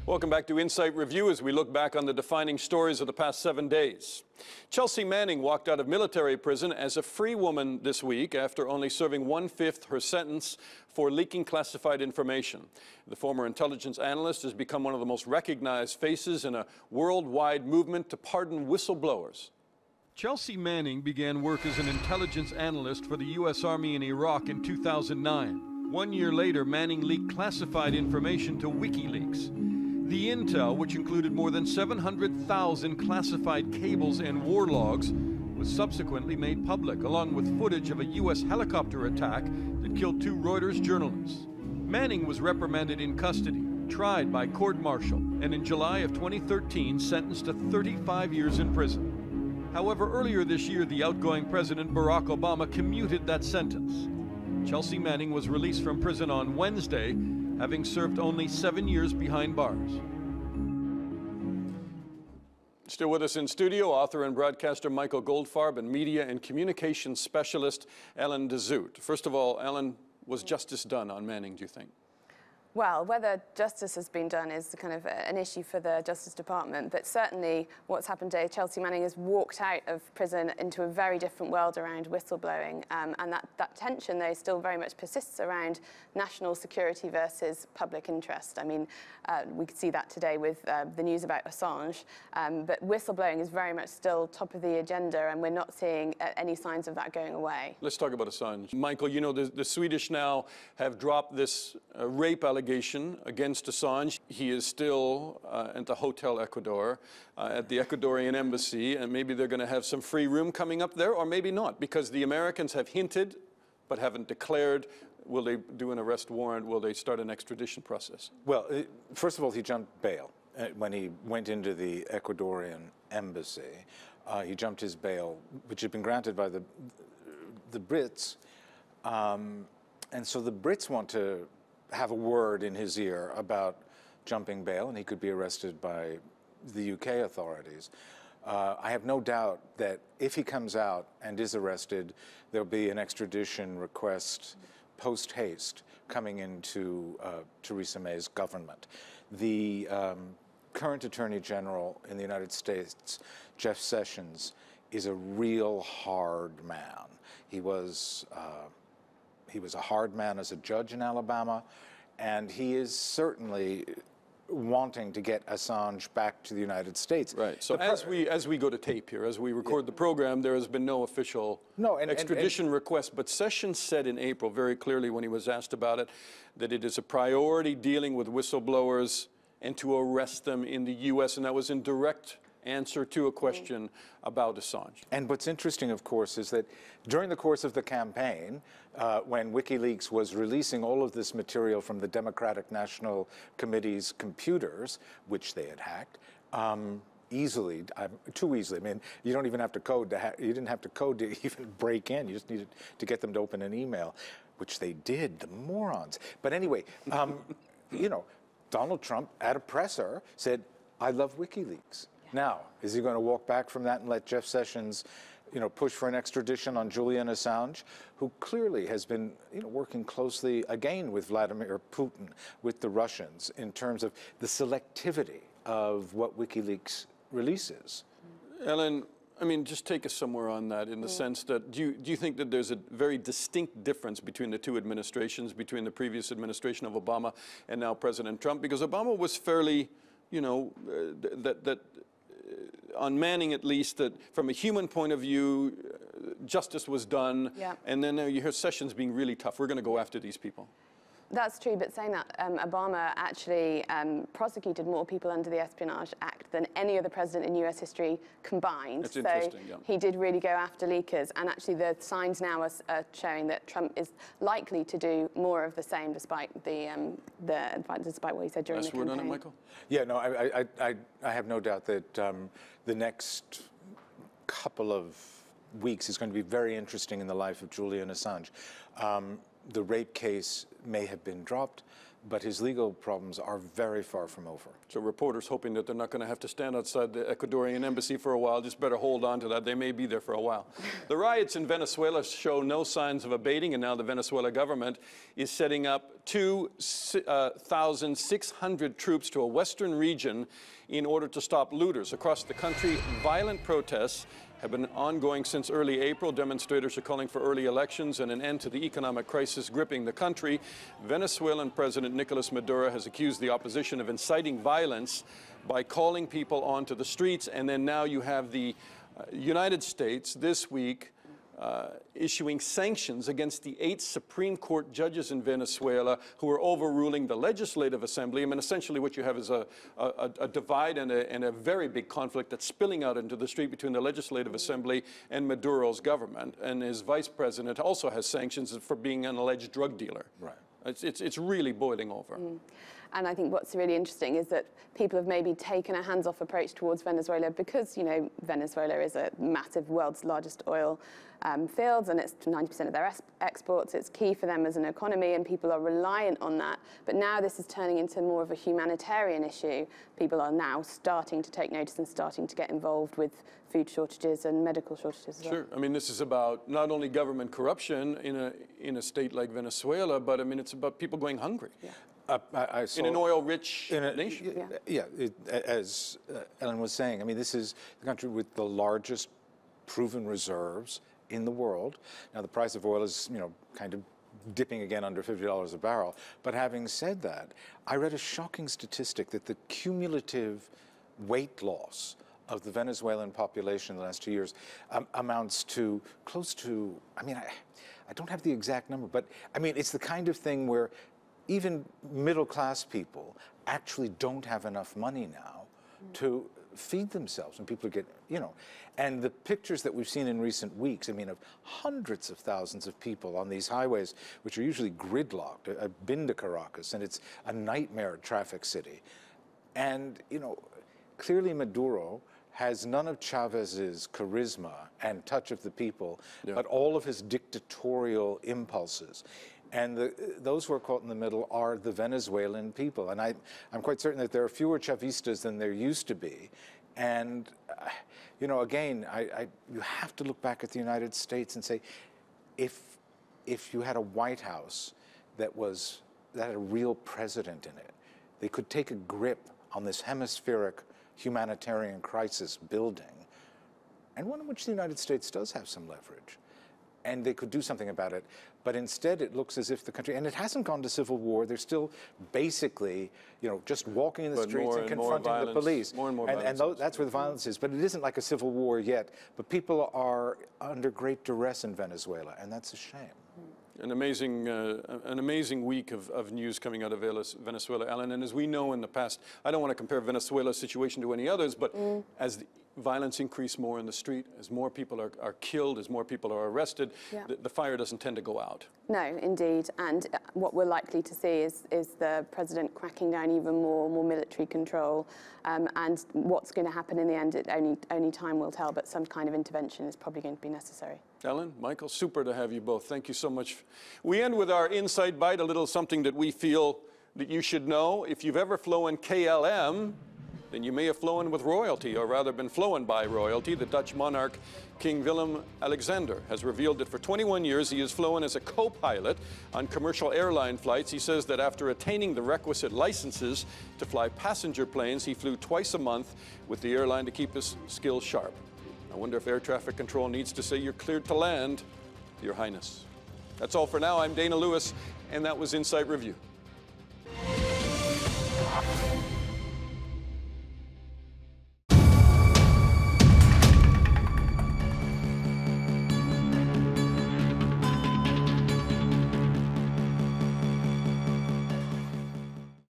Welcome back to Insight Review as we look back on the defining stories of the past 7 days. Chelsea Manning walked out of military prison as a free woman this week after only serving 1/5 her sentence for leaking classified information. The former intelligence analyst has become one of the most recognized faces in a worldwide movement to pardon whistleblowers. Chelsea Manning began work as an intelligence analyst for the U.S. Army in Iraq in 2009. 1 year later, Manning leaked classified information to WikiLeaks. The intel, which included more than 700,000 classified cables and war logs, was subsequently made public, along with footage of a U.S. helicopter attack that killed 2 Reuters journalists. Manning was reprimanded in custody, tried by court-martial, and in July of 2013 sentenced to 35 years in prison. However, earlier this year, the outgoing President Barack Obama commuted that sentence. Chelsea Manning was released from prison on Wednesday, having served only 7 years behind bars. Still with us in studio, author and broadcaster Michael Goldfarb and media and communications specialist Ellen DeZoot. First of all, Ellen, was justice done on Manning, do you think? Well, whether justice has been done is kind of an issue for the Justice Department, but certainly what's happened today, Chelsea Manning has walked out of prison into a very different world around whistleblowing, and that tension, though, still very much persists around national security versus public interest. I mean, we could see that today with the news about Assange, but whistleblowing is very much still top of the agenda, and we're not seeing any signs of that going away. Let's talk about Assange. Michael, you know, the Swedish now have dropped this rape allegation against Assange. He is still at the Hotel Ecuador, at the Ecuadorian embassy, and maybe they're going to have some free room coming up there, or maybe not, because the Americans have hinted but haven't declared. Will they do an arrest warrant? Will they start an extradition process? Well, first of all, he jumped bail when he went into the Ecuadorian embassy. He jumped his bail, which had been granted by the Brits, and so the Brits want to have a word in his ear about jumping bail, and he could be arrested by the UK authorities. I have no doubt that if he comes out and is arrested, there'll be an extradition request post-haste coming into Theresa May's government. The current Attorney General in the United States, Jeff Sessions, is a real hard man. He was a hard man as a judge in Alabama, and he is certainly wanting to get Assange back to the United States. Right. So as we go to tape here, as we record the program, there has been no official extradition request. But Sessions said in April very clearly when he was asked about it that it is a priority dealing with whistleblowers and to arrest them in the U.S., and that was in direct answer to a question about Assange. And what's interesting, of course, is that during the course of the campaign, when WikiLeaks was releasing all of this material from the Democratic National Committee's computers, which they had hacked, easily, too easily. I mean, you don't even have to code to you didn't have to code to even break in. You just needed to get them to open an email, which they did, the morons. But anyway, you know, Donald Trump at a presser said, "I love WikiLeaks." Now, is he going to walk back from that and let Jeff Sessions, you know, push for an extradition on Julian Assange, who clearly has been, you know, working closely again with Vladimir Putin, with the Russians, in terms of the selectivity of what WikiLeaks releases? Ellen, I mean, just take us somewhere on that in the sense that do you think that there's a very distinct difference between the two administrations, between the previous administration of Obama and now President Trump? Because Obama was fairly, you know, on Manning at least, that from a human point of view, justice was done. Yeah. And then you hear Sessions being really tough. We're going to go after these people. That's true, but saying that, Obama actually prosecuted more people under the Espionage Act than any other president in US history combined. That's interesting, yeah. He did really go after leakers, and actually the signs now are showing that Trump is likely to do more of the same, despite despite what he said during the campaign. Last word on it, Michael? Yeah, no, I have no doubt that the next couple of weeks is going to be very interesting in the life of Julian Assange. The rape case may have been dropped. but his legal problems are very far from over. So reporters hoping that they're not going to have to stand outside the Ecuadorian embassy for a while, just better hold on to that. They may be there for a while. The riots in Venezuela show no signs of abating, and now the Venezuela government is setting up 2,600 troops to a western region in order to stop looters. Across the country, violent protests have been ongoing since early April. Demonstrators are calling for early elections and an end to the economic crisis gripping the country. Venezuelan President Nicolas Maduro has accused the opposition of inciting violence by calling people onto the streets. And then now you have the United States this week issuing sanctions against the 8 Supreme Court judges in Venezuela who are overruling the Legislative Assembly. I mean, essentially what you have is a divide and a very big conflict that's spilling out into the street between the Legislative Assembly and Maduro's government. And his vice president also has sanctions for being an alleged drug dealer. Right. It's really boiling over. And I think what's really interesting is that people have maybe taken a hands-off approach towards Venezuela because, you know, Venezuela is a massive, world's largest oil fields, and it's 90% of their exports. It's key for them as an economy, and people are reliant on that. But now this is turning into more of a humanitarian issue. People are now starting to take notice and starting to get involved with food shortages and medical shortages as well. Sure. I mean, this is about not only government corruption in a state like Venezuela, but I mean, it's about people going hungry. Yeah. I saw in an oil-rich nation. As Ellen was saying, I mean, this is the country with the largest proven reserves in the world. Now, the price of oil is, you know, kind of dipping again under $50 a barrel. But having said that, I read a shocking statistic that the cumulative weight loss of the Venezuelan population in the last 2 years amounts to close to, I mean, I don't have the exact number, but I mean, it's the kind of thing where even middle-class people actually don't have enough money now to feed themselves, and people get, you know, and the pictures that we've seen in recent weeks, I mean, of hundreds of thousands of people on these highways, which are usually gridlocked. I've been to Caracas, and it's a nightmare traffic city. And, you know, clearly Maduro has none of Chavez's charisma and touch of the people, but all of his dictatorial impulses. And those who are caught in the middle are the Venezuelan people. And I'm quite certain that there are fewer Chavistas than there used to be. And, you know, again, you have to look back at the United States and say, if you had a White House that had a real president in it, they could take a grip on this hemispheric humanitarian crisis building, and one in which the United States does have some leverage. And they could do something about it. But instead, it looks as if the country, and it hasn't gone to civil war. They're still basically, you know, just walking in the streets and confronting the police. More and more violence. And that's where the violence is. But it isn't like a civil war yet. But people are under great duress in Venezuela, and that's a shame. An amazing week of news coming out of Venezuela, Alan. And as we know in the past, I don't want to compare Venezuela's situation to any others, but as the violence increases more in the street, as more people are killed, as more people are arrested, the fire doesn't tend to go out. No, indeed. And what we're likely to see is the president cracking down even more military control. And what's going to happen in the end, only time will tell, but some kind of intervention is probably going to be necessary. Ellen, Michael, super to have you both. Thank you so much. We end with our Insight Bite, a little something that we feel that you should know. If you've ever flown KLM, then you may have flown with royalty, or rather been flown by royalty. The Dutch monarch, King Willem-Alexander, has revealed that for 21 years he has flown as a co-pilot on commercial airline flights. He says that after attaining the requisite licenses to fly passenger planes, he flew twice a month with the airline to keep his skills sharp. I wonder if air traffic control needs to say you're cleared to land, Your Highness. That's all for now. I'm Dana Lewis, and that was Insight Review.